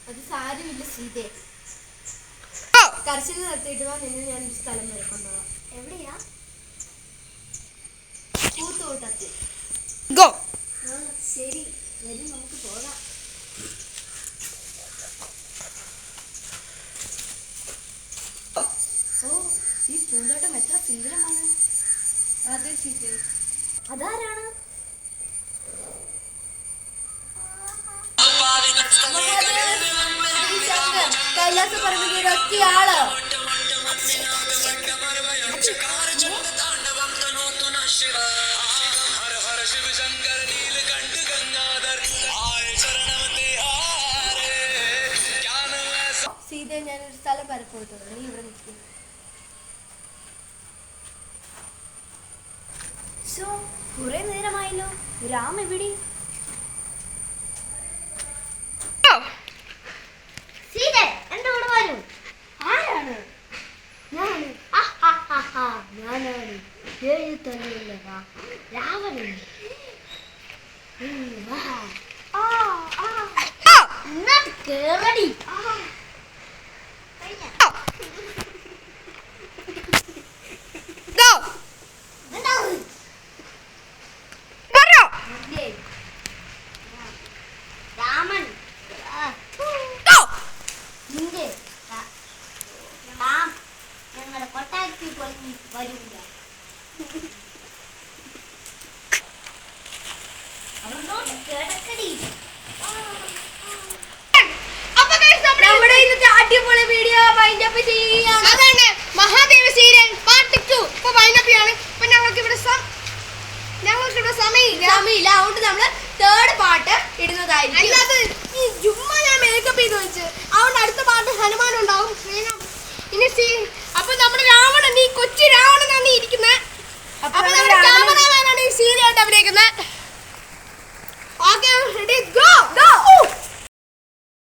അത് സാരമില്ല സീതേ. കർശനം നിർത്തിയിട്ട് വാ, നിന്നെ ഞാൻ ഒരു സ്ഥലം വരെ കൊണ്ടുപോവാം. എവിടെയാ? പൂത്തോട്ടത്തിൽ. ശരി, വരും, നമുക്ക് പോകാം. ഓ, ഈ പൂന്തോട്ടം എത്ര സുന്ദരമാണ്. അതെ സീതേ. അതാരാണ്? കൈലാസ പറമ്പിന്റെ ഒറ്റയാള്. സീത, ഞാനൊരു സ്ഥലം പരപ്പോയിട്ടുണ്ട്, നീ ഇവിടെ നിൽക്കും. കുറെ നേരമായല്ലോ, രാം എവിടെ? ആരാണ്? ഞാനാണ് രാവണൻ. കേറടി. രാമൻ ഞങ്ങളുടെ കൊട്ടാരത്തിൽ പോയി വരില്ല. നമ്മുടെ ഇന്നത്തെ അടിപൊളി വീഡിയോ വൈൻഡപ്പ് ചെയ്യുകയാണ്. അതാണ് മഹാദേവ സീരിയൽ പാർട്ട് 2 ഇപ്പൊ വൈൻഡപ്പ് ചെയ്യാണ്. ഇപ്പൊ ഞങ്ങൾക്കിവിടെ സമയമില്ല. അതുകൊണ്ട് നമ്മള് 3rd പാർട്ട് ഇടുന്നതായിരിക്കും. അല്ലാതെ ഈ ജുമ്മ ഞാൻ മേക്കപ്പ് ചെയ്ത് വെച്ച്, അതുകൊണ്ട് അടുത്ത പാർട്ട് ഹനുമാൻ ഉണ്ടാവും. ഇനി